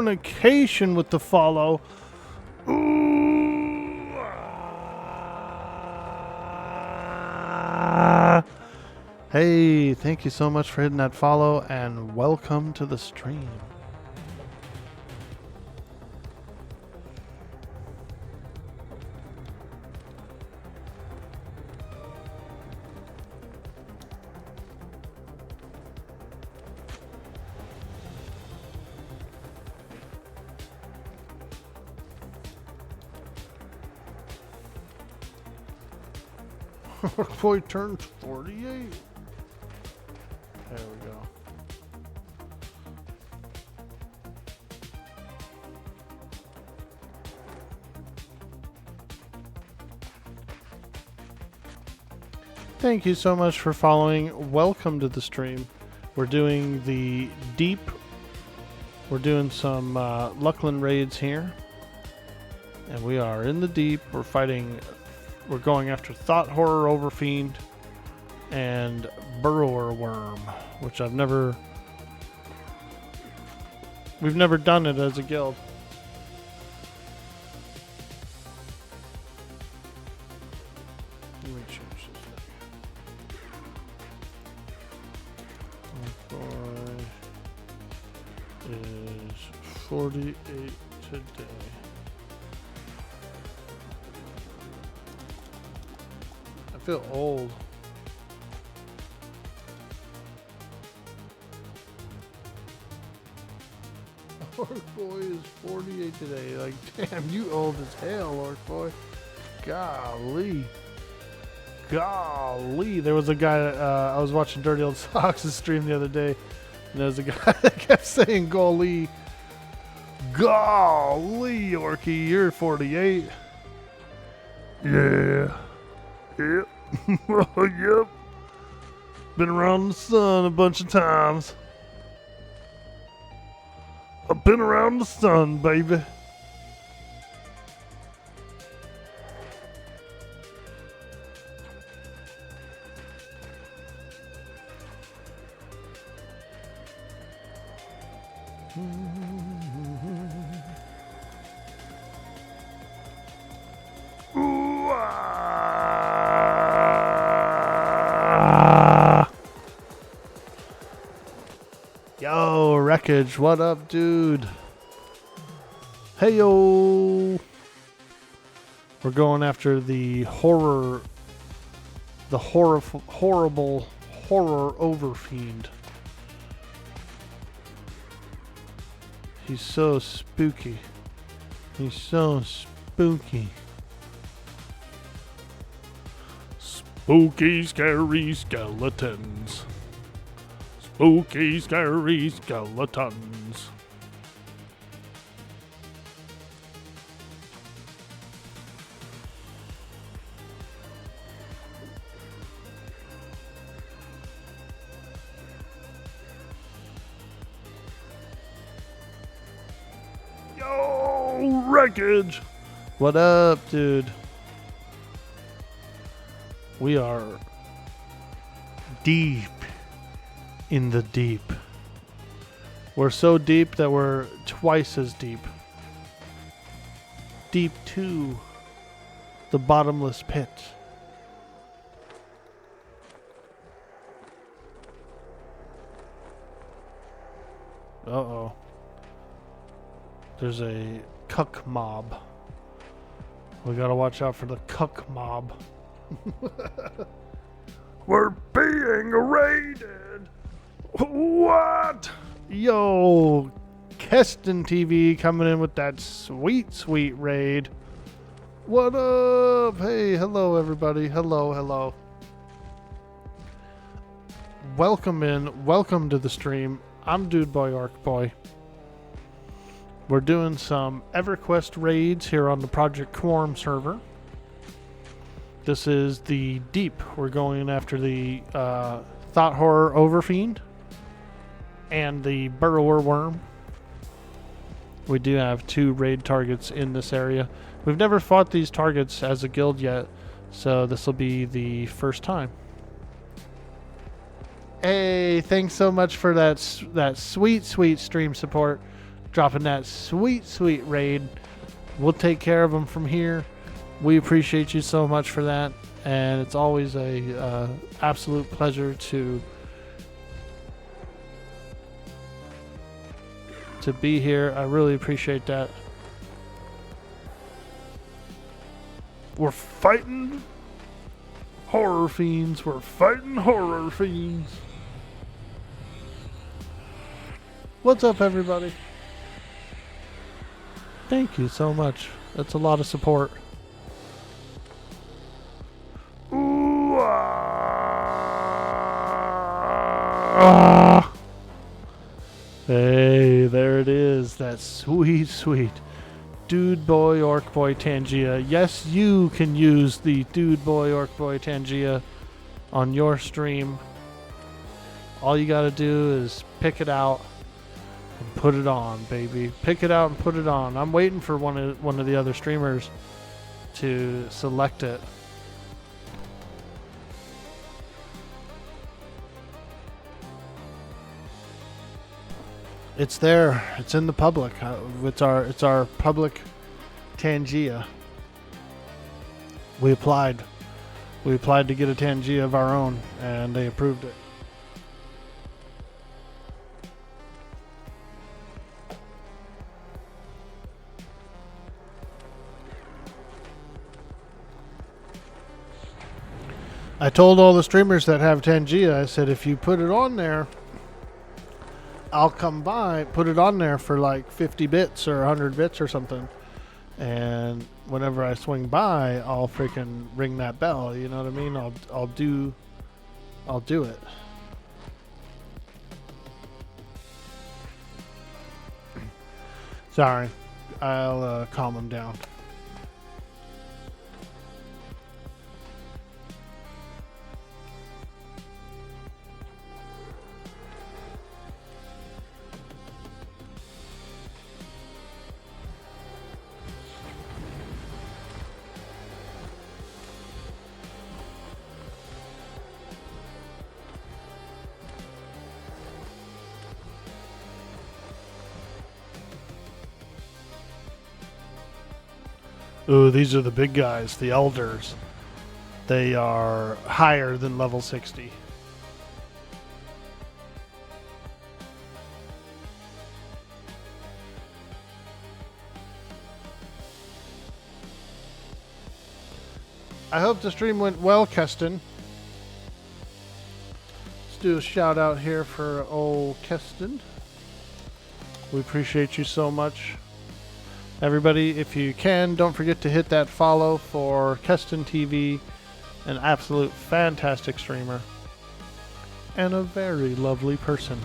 fornication with the follow. Ooh. Hey, thank you so much for hitting that follow and welcome to the stream. Orkboy turned 48. There we go. Thank you so much for following. Welcome to the stream. We're doing the deep. We're doing some Luckland raids here. And we are in the deep. We're fighting. We're going after Thought Horror Overfiend and Burrower Worm, which we've never done it as a guild. Let me change this thing. Orkboy is 48 today. I feel old. Orkboy is 48 today. Like, damn, you old as hell, Orkboy. Golly. Golly. There was a guy, I was watching Dirty Old Socks' stream the other day, and there was a guy that kept saying, golly. Golly, Orky, you're 48. Yeah. Yep. Yep. Been around the sun a bunch of times. I've been around the sun, baby. Yo, Wreckage, what up, dude? Hey, yo. We're going after the horrible horror overfiend. He's so spooky. He's so spooky. Spooky, scary skeletons. Spooky, scary skeletons. Yo, Wreckage! What up, dude? We are deep in the deep. We're so deep that we're twice as deep. Deep to the bottomless pit. Uh-oh. There's a cuck mob. We gotta watch out for the cuck mob. We're being raided. What? Yo, Keston TV coming in with that sweet, sweet raid. What up? Hey, hello everybody. Hello. Welcome in. Welcome to the stream. I'm Dude Boy Orkboy. We're doing some Everquest raids here on the Project Quarm server. This is the Deep. We're going after the Thought Horror Overfiend and the Burrower Worm. We do have 2 raid targets in this area. We've never fought these targets as a guild yet, so this will be the first time. Hey, thanks so much for that sweet, sweet stream support. dropping that sweet, sweet raid. We'll take care of them from here. We appreciate you so much for that, and it's always a absolute pleasure to be here. I really appreciate that. We're fighting horror fiends. We're fighting horror fiends. What's up, everybody? Thank you so much. That's a lot of support. Ooh, Hey, there it is. That sweet, sweet Dude Boy Orkboy Tangia. Yes, you can use the Dude Boy Orkboy Tangia on your stream. All you gotta do is pick it out and put it on, baby. Pick it out and put it on. I'm waiting for one of the other streamers to select it. It's there. It's in the public. It's our public Tangia. We applied to get a Tangia of our own, and they approved it. I told all the streamers that have Tangia, I said, if you put it on there, I'll come by, put it on there for like 50 bits or 100 bits or something. And whenever I swing by, I'll freaking ring that bell. You know what I mean? I'll do it. Sorry. I'll calm him down. Ooh, these are the big guys, the elders. They are higher than level 60. I hope the stream went well, Keston. Let's do a shout out here for old Keston. We appreciate you so much. Everybody, if you can, don't forget to hit that follow for Keston TV, an absolute fantastic streamer and a very lovely person.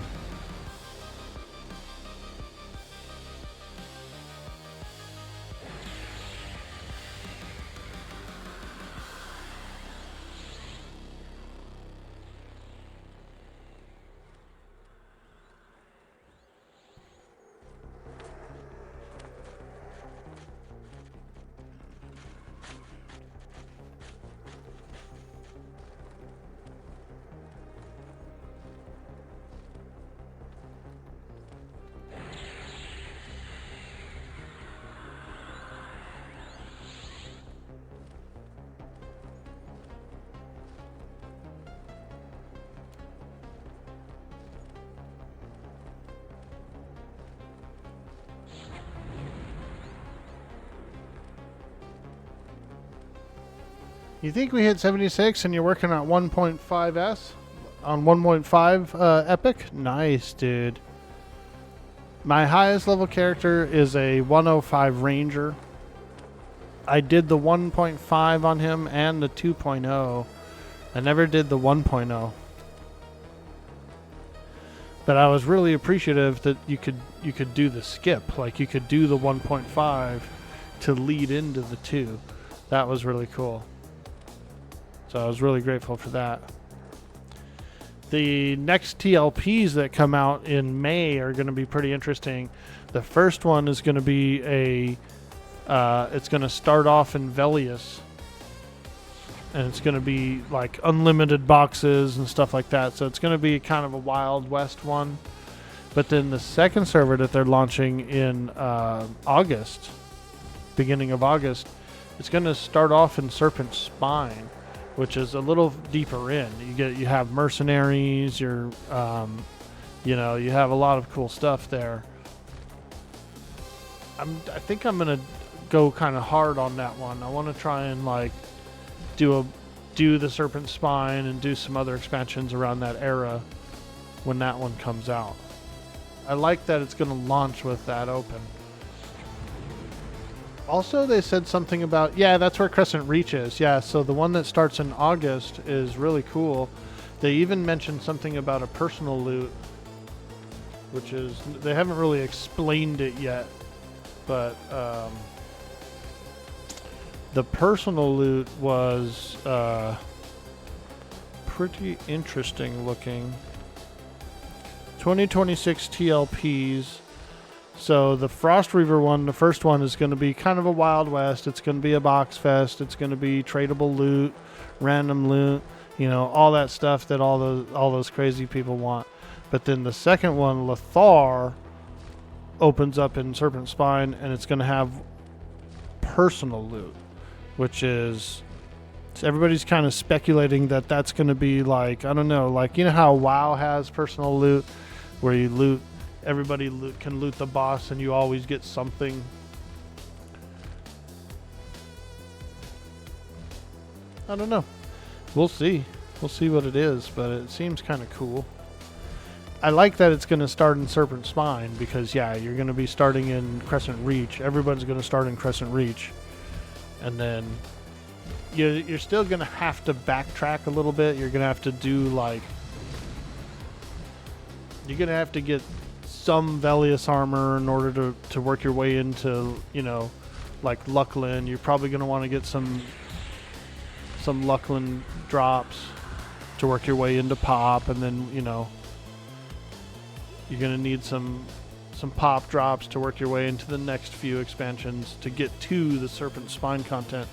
You think we hit 76 and you're working on 1.5S? On 1.5 Epic? Nice, dude. My highest level character is a 105 Ranger. I did the 1.5 on him and the 2.0. I never did the 1.0. But I was really appreciative that you could do the skip. Like, you could do the 1.5 to lead into the 2. That was really cool. So I was really grateful for that. The next TLPs that come out in May are going to be pretty interesting. The first one is going to be it's going to start off in Velius. And it's going to be like unlimited boxes and stuff like that. So it's going to be kind of a Wild West one. But then the second server that they're launching in August, beginning of August, it's going to start off in Serpent Spine, which is a little deeper in. You have mercenaries. You have a lot of cool stuff there. I think I'm gonna go kind of hard on that one. I want to try and like do the Serpent Spine and do some other expansions around that era when that one comes out. I like that it's going to launch with that open. Also, they said something about, yeah, that's where Crescent Reach is. Yeah, so the one that starts in August is really cool. They even mentioned something about a personal loot, which is, they haven't really explained it yet, but the personal loot was pretty interesting looking. 2026 TLPs. So the Frost Reaver one, the first one, is going to be kind of a Wild West. It's going to be a box fest. It's going to be tradable loot, random loot, all that stuff that all those crazy people want. But then the second one, Lothar, opens up in Serpent Spine, and it's going to have personal loot, which is, so everybody's kind of speculating that that's going to be like, I don't know, like, how WoW has personal loot, where you everybody can loot the boss and you always get something. I don't know. We'll see what it is, but it seems kind of cool. I like that it's going to start in Serpent Spine because, yeah, you're going to be starting in Crescent Reach. Everybody's going to start in Crescent Reach. And then you're still going to have to backtrack a little bit. You're going to have to do, like... You're going to have to get some Velius armor in order to work your way into, like Luckland. You're probably going to want to get some Luckland drops to work your way into Pop, and then, you're going to need some Pop drops to work your way into the next few expansions to get to the Serpent Spine content.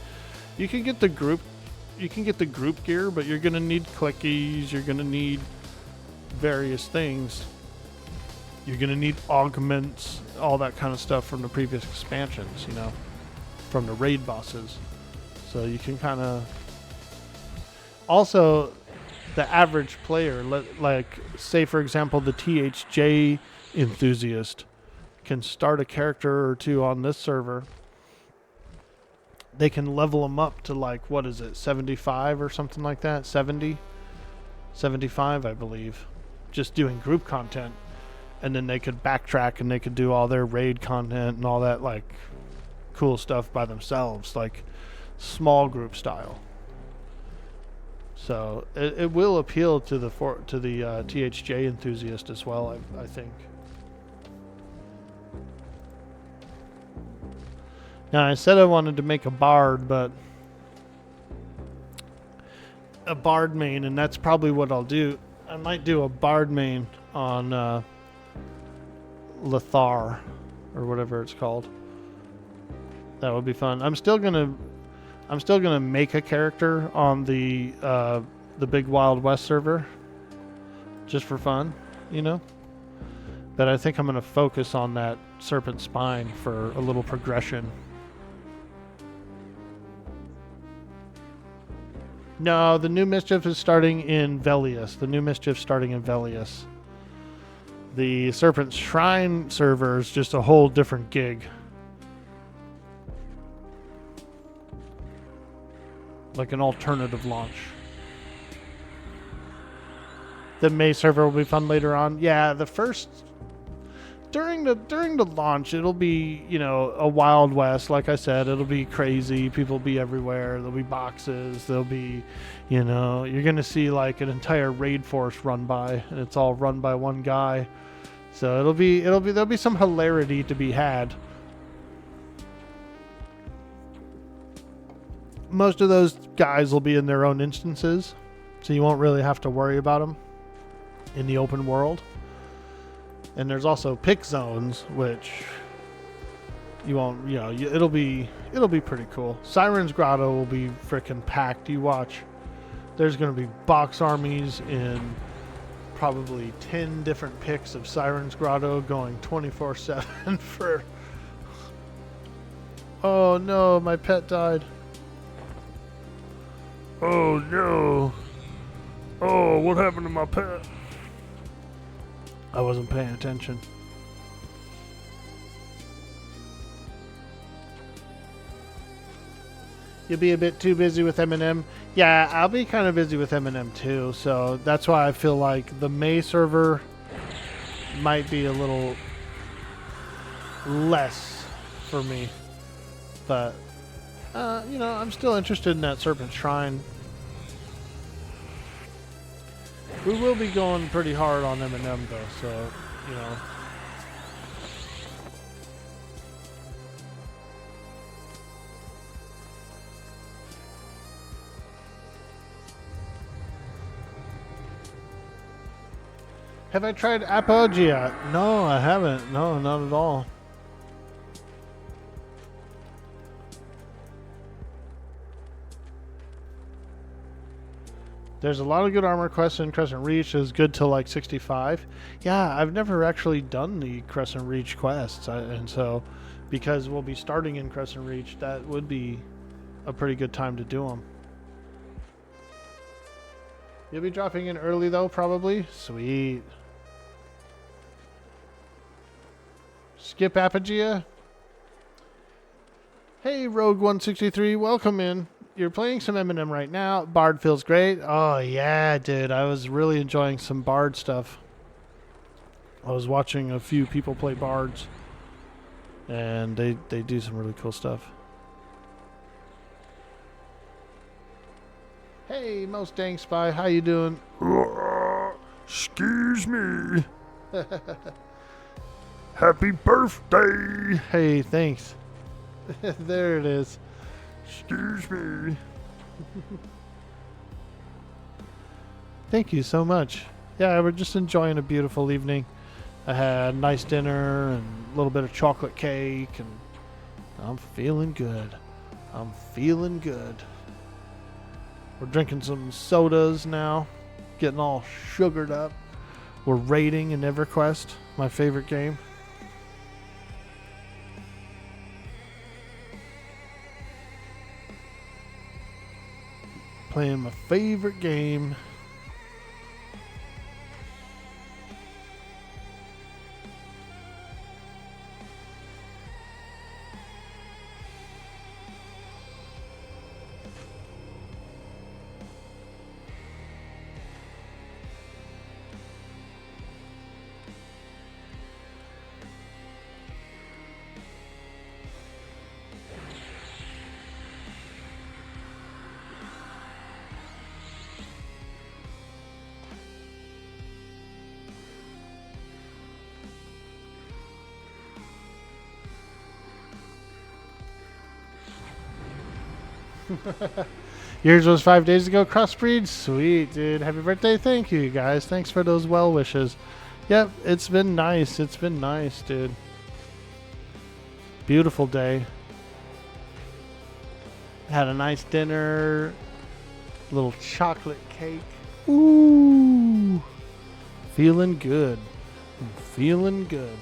You can get the group gear, but you're going to need clickies, you're going to need various things. You're going to need augments, all that kind of stuff from the previous expansions, from the raid bosses. So you can kind of... Also, the average player, like, say, for example, the THJ enthusiast can start a character or two on this server. They can level them up to, like, 75 or something like that? 70? 75, I believe. Just doing group content. And then they could backtrack and they could do all their raid content and all that, like, cool stuff by themselves, like small group style. So it will appeal to the THJ enthusiast as well, I think. Now, I said I wanted to make a bard, but a bard main, and that's probably what I'll do. I might do a bard main on Lothar, or whatever it's called. That would be fun. I'm still gonna make a character on the big Wild West server, just for fun, But I think I'm gonna focus on that Serpent Spine for a little progression. No, the new Mischief is starting in Velius. The Serpent Shrine server is just a whole different gig. Like an alternative launch. The May server will be fun later on. Yeah, the first... During the launch, it'll be, a Wild West. Like I said, it'll be crazy. People will be everywhere. There'll be boxes. There'll be, you're going to see like an entire raid force run by, and it's all run by one guy. So there'll be some hilarity to be had. Most of those guys will be in their own instances, so you won't really have to worry about them in the open world. And there's also pick zones, which you won't, it'll be pretty cool. Siren's Grotto will be freaking packed. You watch. There's going to be box armies in probably 10 different pics of Siren's Grotto going 24/7 for... Oh no, my pet died. Oh no. Oh, what happened to my pet? I wasn't paying attention. You'll be a bit too busy with M&M. Yeah, I'll be kind of busy with M&M too, so that's why I feel like the May server might be a little less for me. But, you know, I'm still interested in that Serpent Shrine. We will be going pretty hard on M&M though, so, you know. Have I tried Apogea? No, I haven't. No, not at all. There's a lot of good armor quests in Crescent Reach. Is good till like 65. Yeah, I've never actually done the Crescent Reach quests, and so because we'll be starting in Crescent Reach, that would be a pretty good time to do them. You'll be dropping in early though, probably. Sweet. Skip Apogea. Hey, Rogue163, welcome in. You're playing some M&M right now. Bard feels great. Oh yeah, dude. I was really enjoying some Bard stuff. I was watching a few people play Bards, and they do some really cool stuff. Hey, Most Dang Spy, how you doing? Excuse me. Happy birthday. Hey, thanks. There it is. Excuse me. Thank you so much. Yeah, we're just enjoying a beautiful evening. I had a nice dinner and a little bit of chocolate cake, and I'm feeling good. I'm feeling good. We're drinking some sodas now, getting all sugared up. We're raiding in Everquest, my favorite game. Playing my favorite game. Yours was 5 days ago, Crossbreed? Sweet, dude. Happy birthday. Thank you, guys. Thanks for those well wishes. Yep, it's been nice. It's been nice, dude. Beautiful day. Had a nice dinner. Little chocolate cake. Ooh. Feeling good. I'm feeling good.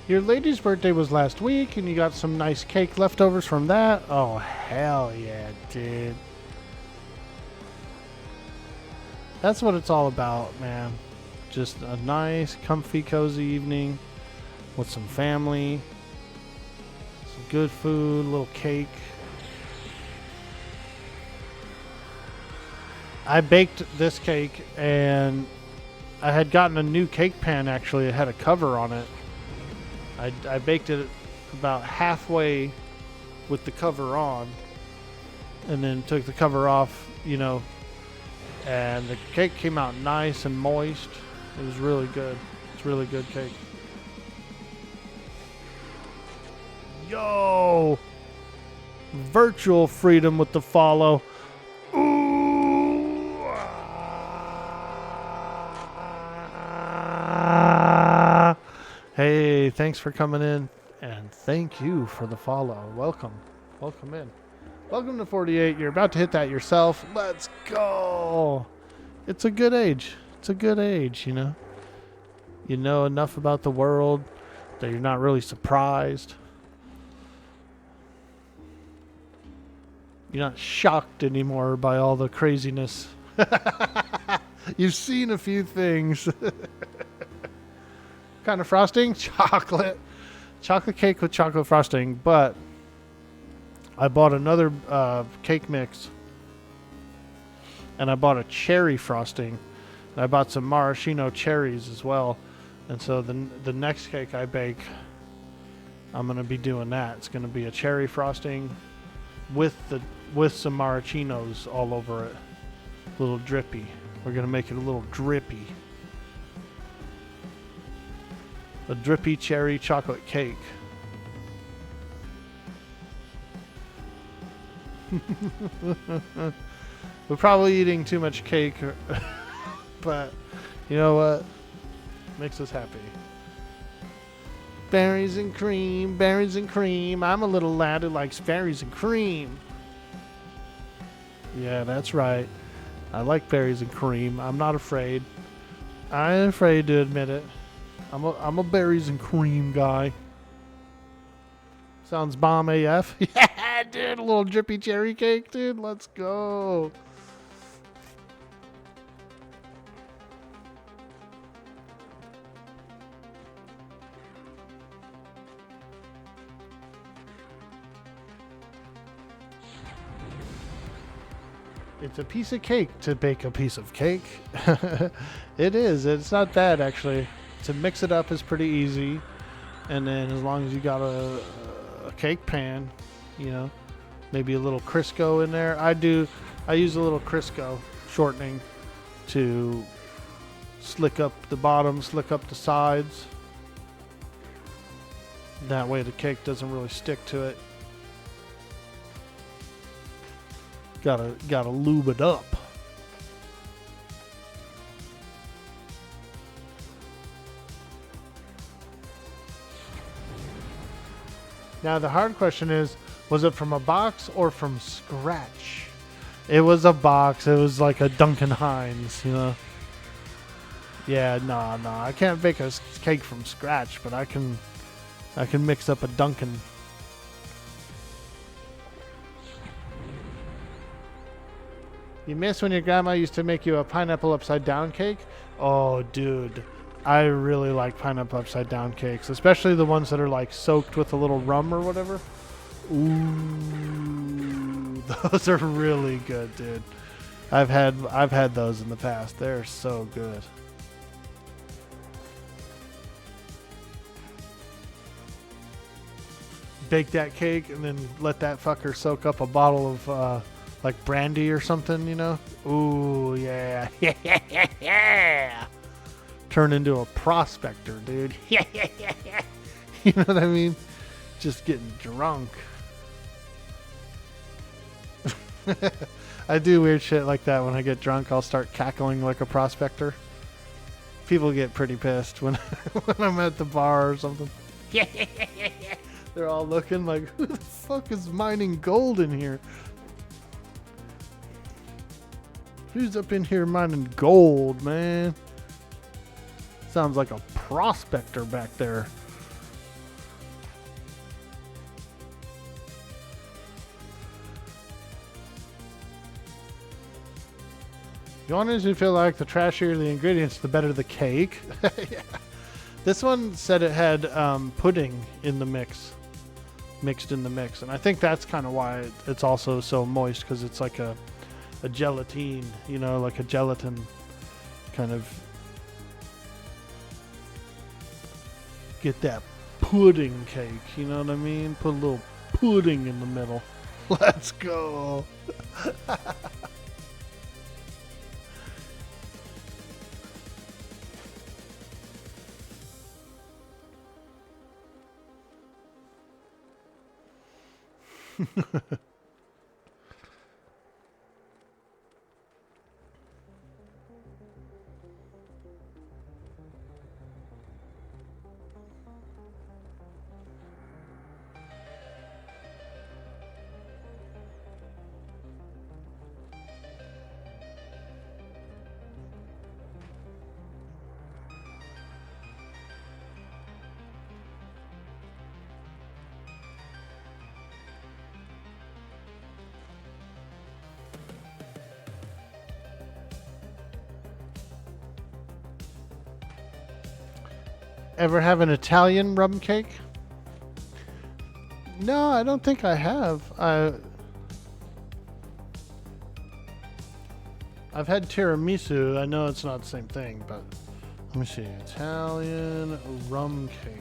Your lady's birthday was last week, and you got some nice cake leftovers from that? Oh, hell yeah, dude. That's what it's all about, man. Just a nice, comfy, cozy evening with some family, some good food, a little cake. I baked this cake, and I had gotten a new cake pan. Actually, it had a cover on it. I baked it about halfway with the cover on, and then took the cover off, you know, and the cake came out nice and moist. It was really good. It's really good cake. Yo! Virtual freedom with the follow. Ooh! Hey, thanks for coming in, and thank you for the follow. Welcome. Welcome in. Welcome to 48. You're about to hit that yourself. Let's go. It's a good age. It's a good age, you know. You know enough about the world that you're not really surprised. You're not shocked anymore by all the craziness. You've seen a few things. Kind of frosting? Chocolate. Chocolate cake with chocolate frosting, but I bought another cake mix, and I bought a cherry frosting, and I bought some maraschino cherries as well. And so the next cake I bake, I'm gonna be doing that. It's gonna be a cherry frosting with some maraschinos all over it, a little drippy. We're gonna make it a little drippy. A drippy cherry chocolate cake. We're probably eating too much cake, but you know what? Makes us happy. Berries and cream, berries and cream. I'm a little lad who likes berries and cream. Yeah, that's right. I like berries and cream. I'm not afraid. I ain't afraid to admit it. I'm a berries and cream guy. Sounds bomb AF. Yeah, dude, a little drippy cherry cake, dude. Let's go. It's a piece of cake to bake a piece of cake. It is. It's not bad, actually. To mix it up is pretty easy. And then as long as you got a cake pan, you know, maybe a little Crisco in there. I use a little Crisco shortening to slick up the bottom, slick up the sides. That way the cake doesn't really stick to it. Gotta lube it up. Now the hard question is, was it from a box or from scratch? It was a box. It was like a Duncan Hines, you know. Yeah, no, I can't bake a cake from scratch, but I can mix up a Duncan. You miss when your grandma used to make you a pineapple upside down cake? Oh, dude. I really like pineapple upside down cakes, especially the ones that are like soaked with a little rum or whatever. Ooh, those are really good, dude. I've had those in the past. They're so good. Bake that cake and then let that fucker soak up a bottle of like brandy or something, you know? Ooh, yeah. Yeah. Turn into a prospector, dude. You know what I mean? Just getting drunk. I do weird shit like that when I get drunk. I'll start cackling like a prospector. People get pretty pissed when I'm at the bar or something. They're all looking like, who the fuck is mining gold in here? Who's up in here mining gold, man? Sounds like a prospector back there. You honestly feel like the trashier the ingredients, the better the cake. Yeah. This one said it had pudding in the mix, mixed in the mix, and I think that's kind of why it's also so moist, because it's like a gelatine, you know, like a gelatin kind of Get that pudding cake, you know what I mean? Put a little pudding in the middle. Let's go. Ever have an Italian rum cake? No, I don't think I have. I've had tiramisu. I know it's not the same thing, but let me see. Italian rum cake.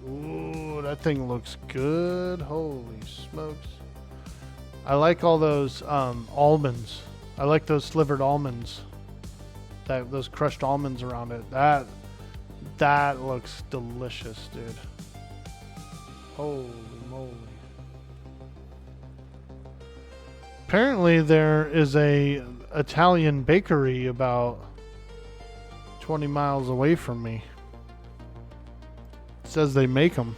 Ooh, that thing looks good. Holy smokes. I like all those almonds. I like those slivered almonds. Those crushed almonds around it. That looks delicious, dude. Holy moly. Apparently there is a Italian bakery about 20 miles away from me. It says they make them.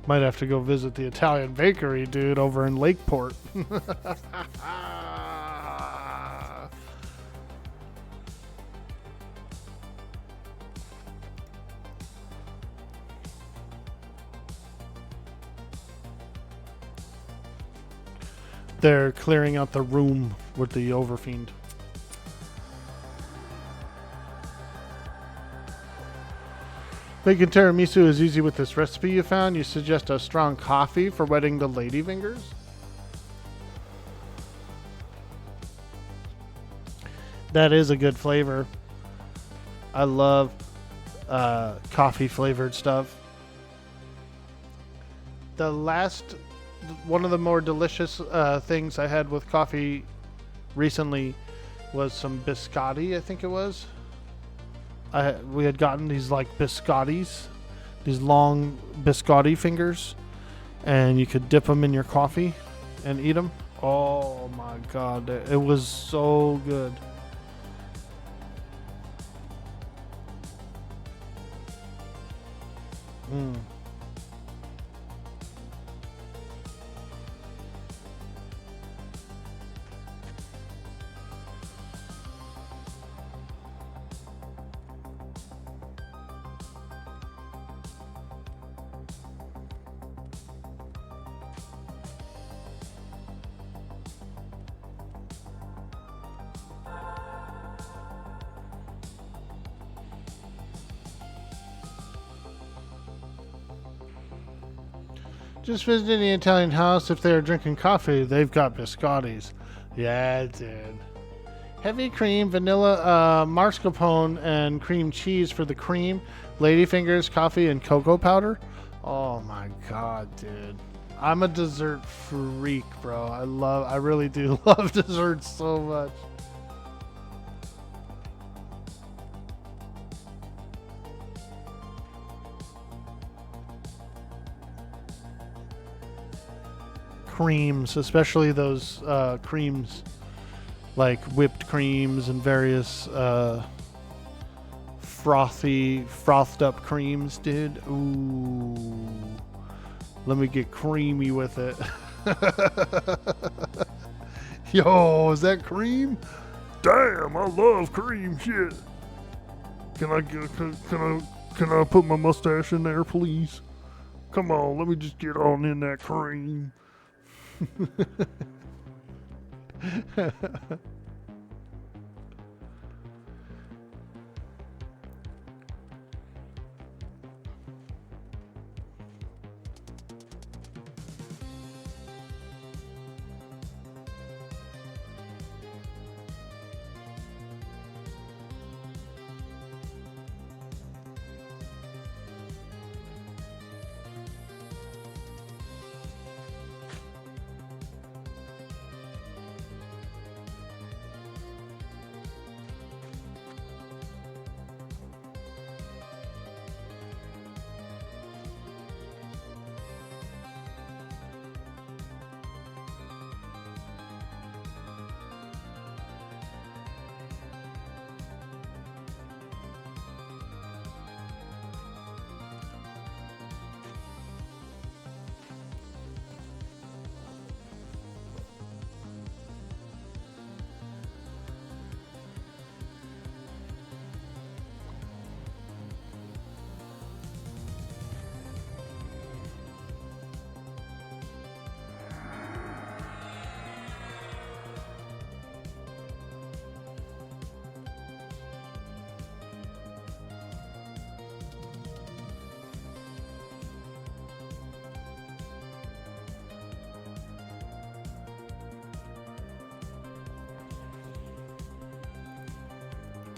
Might have to go visit the Italian bakery, dude, over in Lakeport. They're clearing out the room with the Overfiend. Making tiramisu is easy with this recipe you found. You suggest a strong coffee for wetting the ladyfingers? That is a good flavor. I love coffee flavored stuff. One of the more delicious things I had with coffee recently was some biscotti, I think it was. We had gotten these like biscottis, these long biscotti fingers, and you could dip them in your coffee and eat them. Oh my god, it was so good. Just visiting the Italian house. If they are drinking coffee, they've got biscottis. Yeah, dude. Heavy cream, vanilla, mascarpone, and cream cheese for the cream. Ladyfingers, coffee, and cocoa powder. Oh my god, dude. I'm a dessert freak, bro. I really do love desserts so much. Creams, especially those creams like whipped creams and various frothed up creams, dude. Ooh, let me get creamy with it. Yo, is that cream? Damn, I love cream shit. Can I put my mustache in there, please? Come on, let me just get on in that cream.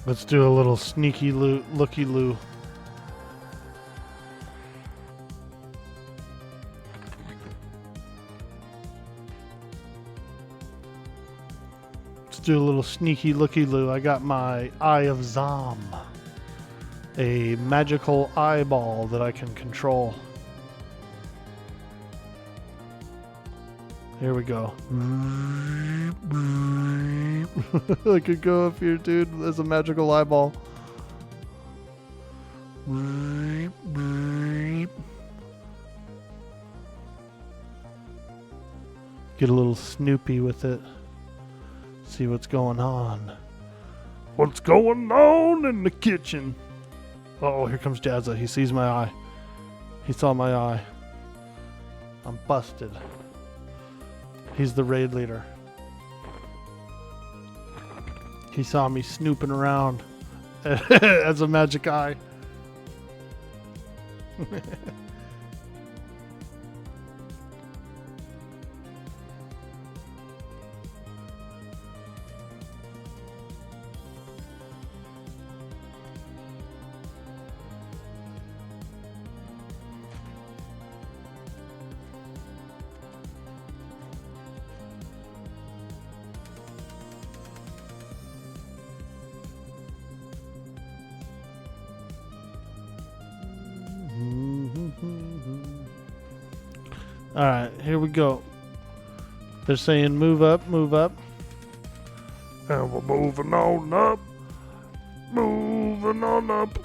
Let's do a little sneaky looky-loo. Let's do a little sneaky looky-loo. I got my Eye of Zom. A magical eyeball that I can control. Here we go. I could go up here, dude. There's a magical eyeball. Get a little snoopy with it. See what's going on. What's going on in the kitchen? Oh, here comes Jazza. He sees my eye. He saw my eye. I'm busted. He's the raid leader. He saw me snooping around as a magic eye. Alright, here we go. They're saying move up, move up. And we're moving on up. Moving on up.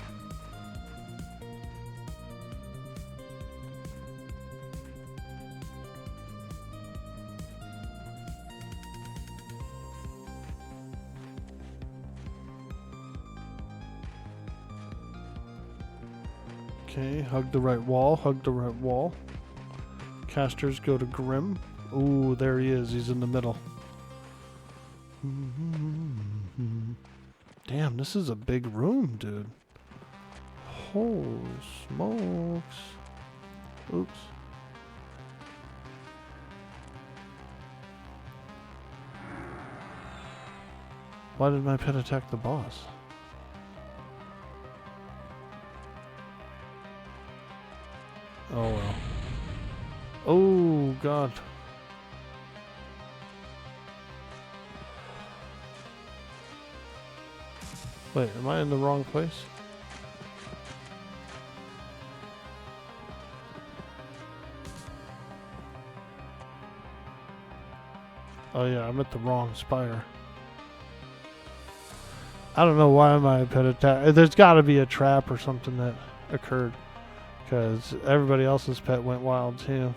Okay, hug the right wall, hug the right wall. Casters go to Grim. Ooh, there he is. He's in the middle. Damn, this is a big room, dude. Holy smokes. Oops. Why did my pet attack the boss? Oh well. Oh god. Wait, am I in the wrong place? Oh yeah, I'm at the wrong spire. I don't know why my pet attack. There's got to be a trap or something that occurred, because everybody else's pet went wild too.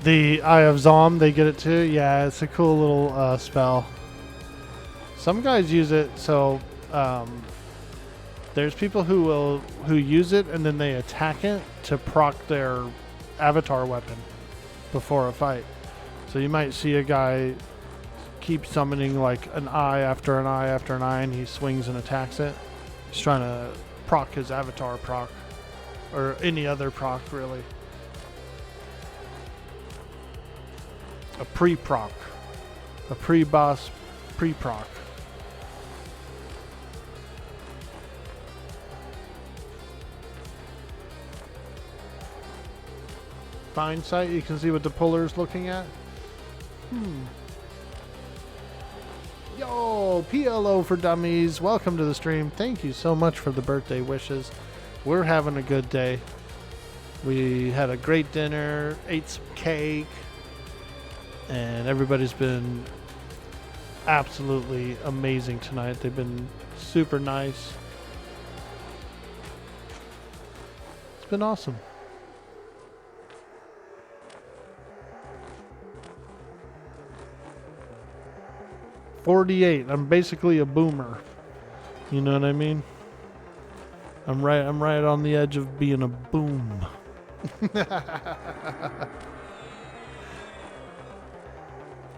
The Eye of Zom, they get it too? Yeah, it's a cool little spell. Some guys use it, so there's people who use it and then they attack it to proc their avatar weapon before a fight. So you might see a guy keep summoning like an eye after an eye after an eye, and he swings and attacks it. He's trying to proc his avatar proc, or any other proc really. A pre-proc. A pre-boss pre-proc. find sight, you can see what the puller's looking at. Yo, PLO for Dummies, welcome to the stream. Thank you so much for the birthday wishes. We're having a good day. We had a great dinner, ate some cake, and everybody's been absolutely amazing tonight. They've been super nice. It's been awesome. .48. I'm basically a boomer. You know what I mean? I'm right on the edge of being a boom.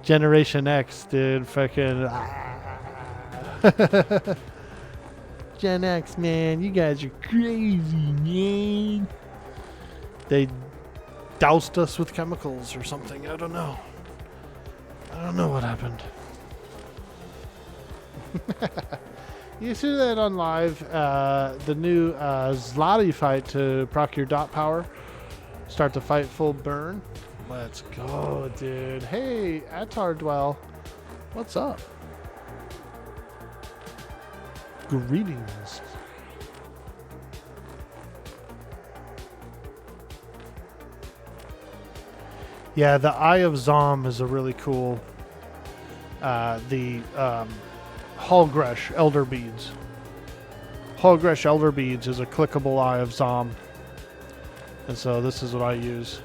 Generation X, dude. Fucking. Gen X, man. You guys are crazy, man. They doused us with chemicals or something. I don't know. I don't know what happened. You see that on live, the new Zloty fight to proc your dot power. Start the fight full burn. Let's go, dude. Hey, Attar Dwell. What's up? Greetings. Yeah, the Eye of Zom is a really cool. Hallgresh Elder Beads. Hallgresh Elder Beads is a clickable Eye of Zom. And so this is what I use.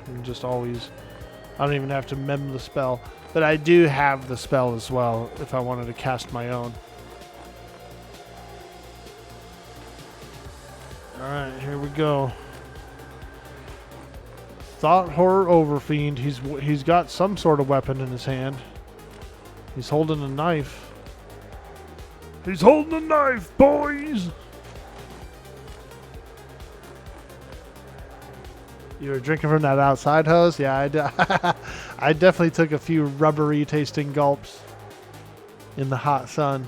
And just always, I don't even have to mem the spell. But I do have the spell as well if I wanted to cast my own. Alright, here we go. Thought Horror Overfiend. He's got some sort of weapon in his hand. He's holding a knife. He's holding a knife, boys! You were drinking from that outside hose? Yeah, I definitely took a few rubbery tasting gulps in the hot sun.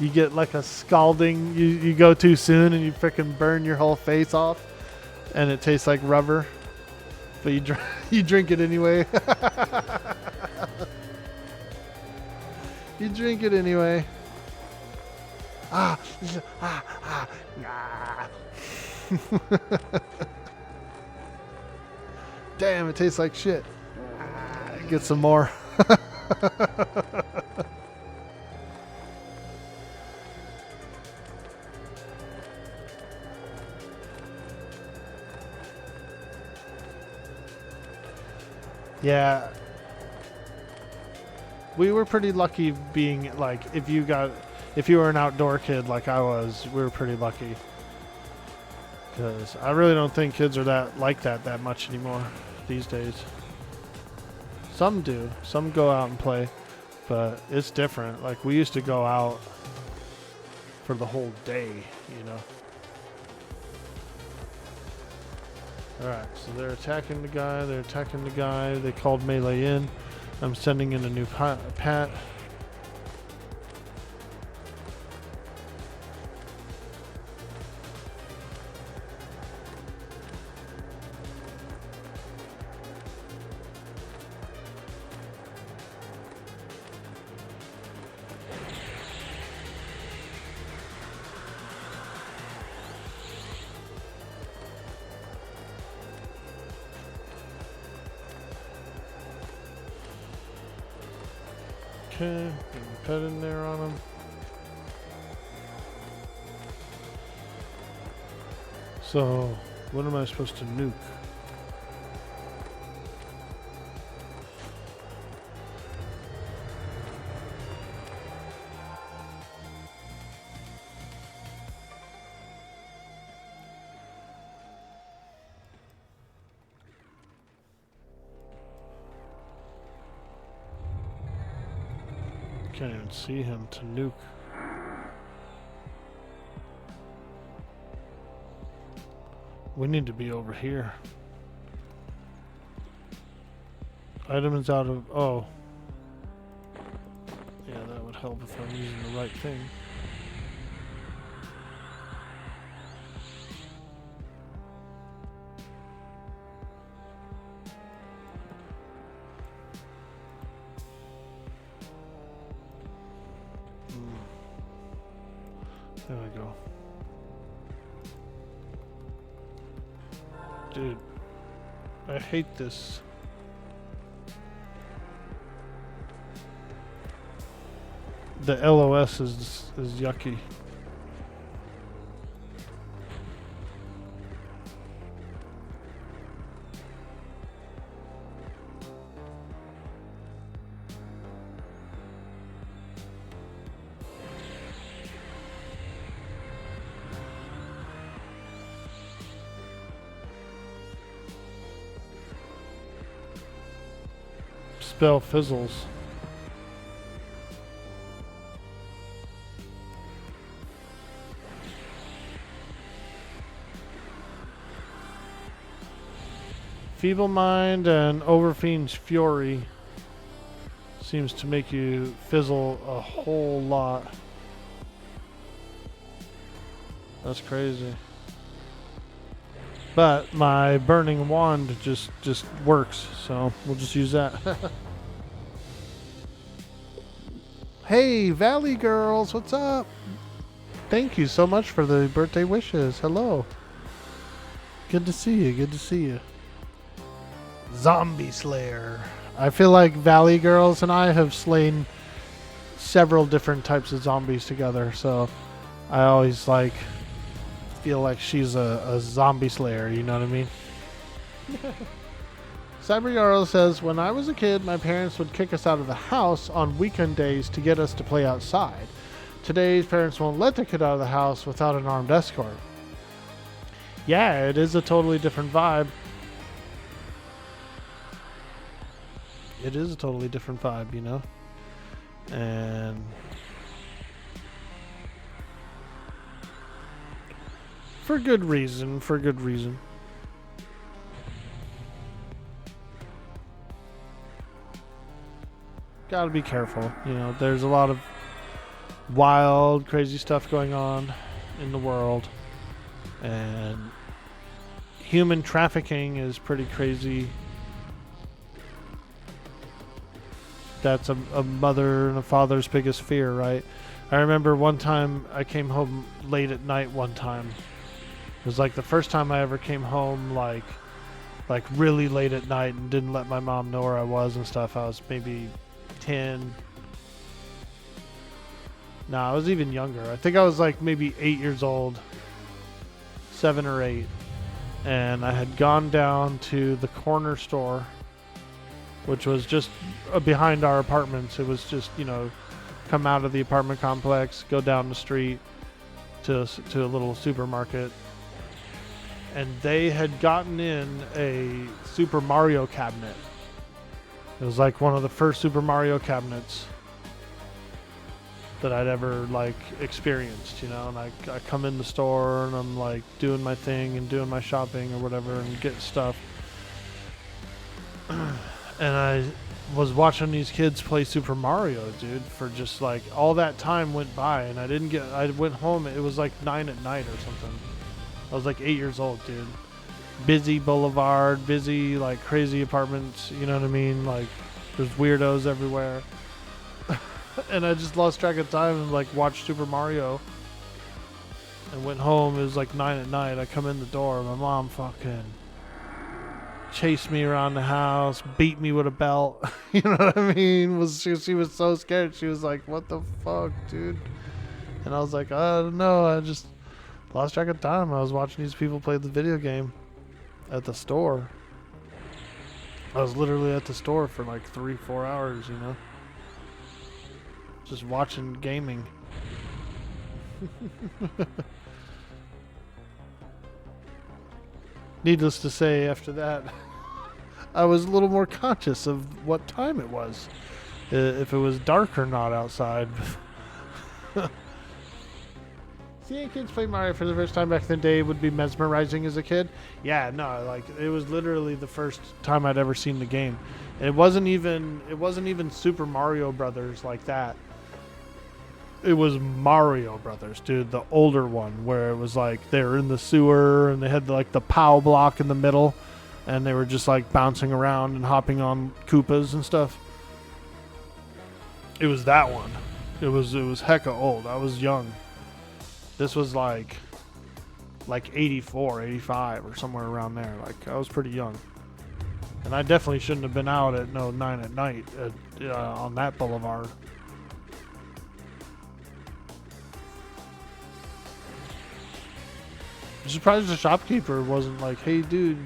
You get like a scalding, you go too soon and you freaking burn your whole face off and it tastes like rubber. But you drink it anyway. You drink it anyway. Nah. Damn, it tastes like shit. Get some more. Yeah. We were pretty lucky being like, if you were an outdoor kid like I was, we were pretty lucky. Because I really don't think kids are that much anymore these days. Some do. Some go out and play. But it's different. Like, we used to go out for the whole day, you know. Alright, so they're attacking the guy. They called melee in. I'm sending in a new pat. Okay, pet in there on him. So, what am I supposed to nuke? Can't even see him to nuke. We need to be over here. Item is out of... Oh. Yeah, that would help if I'm using the right thing. There we go. Dude, I hate this. The LOS is yucky. Spell fizzles. Feeble Mind and Overfiend's Fury seems to make you fizzle a whole lot. That's crazy. But my burning wand just works, so we'll just use that. Hey, Valley Girls, what's up? Thank you so much for the birthday wishes. Hello. Good to see you. Good to see you. Zombie Slayer. I feel like Valley Girls and I have slain several different types of zombies together, so I always feel like she's a zombie slayer, you know what I mean? Cyber Yarrow says, when I was a kid, my parents would kick us out of the house on weekend days to get us to play outside. Today's parents won't let the kid out of the house without an armed escort. Yeah, it is a totally different vibe. It is a totally different vibe, you know? And for good reason, for good reason. Gotta be careful, you know, there's a lot of wild, crazy stuff going on in the world. And human trafficking is pretty crazy. That's a mother and a father's biggest fear, right? I remember one time I came home late at night one time. It was like the first time I ever came home like really late at night and didn't let my mom know where I was and stuff. I was maybe 10. No, I was even younger. I think I was like maybe 8 years old. 7 or 8. And I had gone down to the corner store, which was just behind our apartments. It was just, you know, come out of the apartment complex, go down the street to a little supermarket. And they had gotten in a Super Mario cabinet. It was like one of the first Super Mario cabinets that I'd ever experienced, you know. And I come in the store and I'm like doing my thing and doing my shopping or whatever and getting stuff. And I was watching these kids play Super Mario, dude, for just all that time went by and I went home, it was 9 at night or something. I was 8 years old, dude. Busy boulevard, busy crazy apartments, you know what I mean? There's weirdos everywhere. And I just lost track of time and watched Super Mario and went home. It was 9 at night. I come in the door, my mom fucking chased me around the house, beat me with a belt. You know what I mean? She was so scared. She was like, what the fuck, dude? And I was like, I don't know. I just lost track of time. I was watching these people play the video game at the store. I was literally at the store for 3-4 hours, you know? Just watching gaming. Needless to say, after that, I was a little more conscious of what time it was. If it was dark or not outside. Seeing kids play Mario for the first time back in the day would be mesmerizing as a kid. Yeah, no, it was literally the first time I'd ever seen the game. And it wasn't even Super Mario Brothers like that. It was Mario Brothers, dude, the older one, where it was they were in the sewer and they had the POW block in the middle and they were just bouncing around and hopping on Koopas and stuff. It was that one. It was hecka old. I was young. This was like 84, 85 or somewhere around there. Like I was pretty young. And I definitely shouldn't have been out at 9 at night on that boulevard. I'm surprised the shopkeeper wasn't like, hey dude,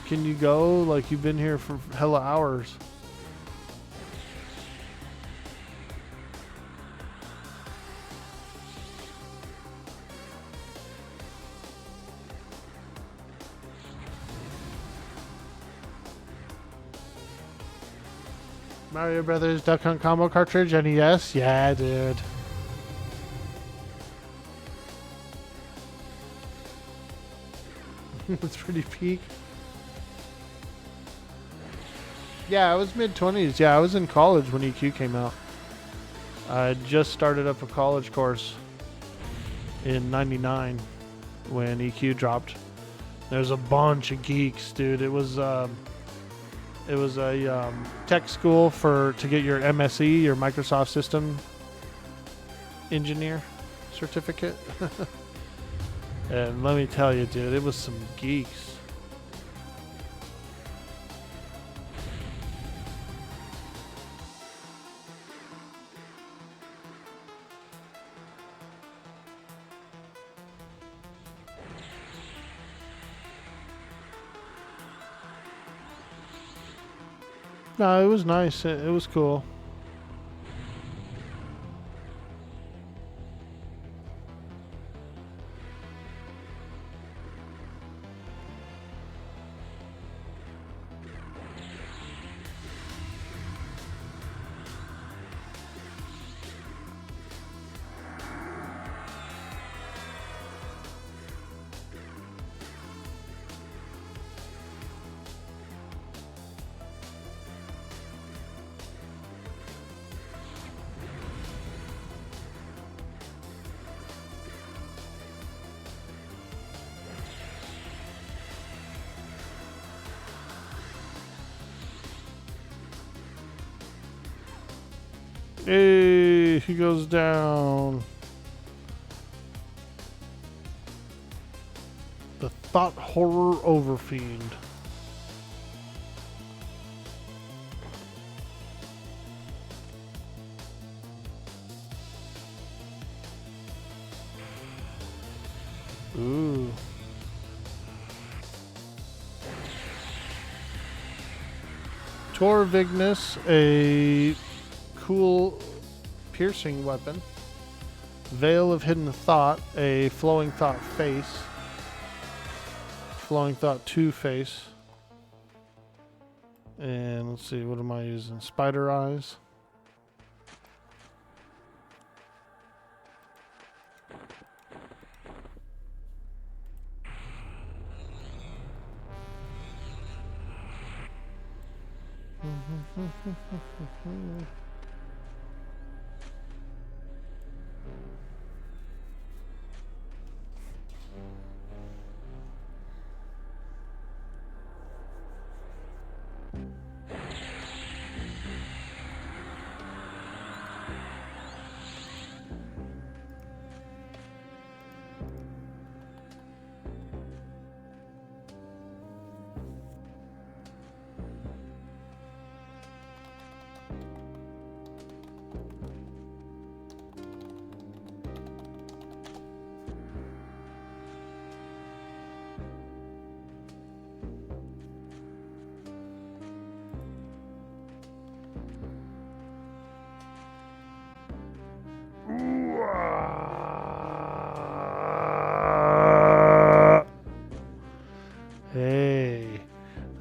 can you go? Like you've been here for hella hours. Mario Brothers Duck Hunt combo cartridge, NES? Yeah, dude. It's pretty peak. Yeah, I was mid-20s. Yeah, I was in college when EQ came out. I just started up a college course in '99 when EQ dropped. There's a bunch of geeks, dude. It was a tech school to get your MSE, your Microsoft System Engineer certificate. And let me tell you, dude, it was some geeks. No, it was nice. It was cool. Hey, he goes down. The Thought Horror Overfiend. Ooh. Tor Vignis, a cool piercing weapon. Veil of Hidden Thought, a Flowing Thought face. Flowing Thought 2 face. And let's see, what am I using? Spider Eyes.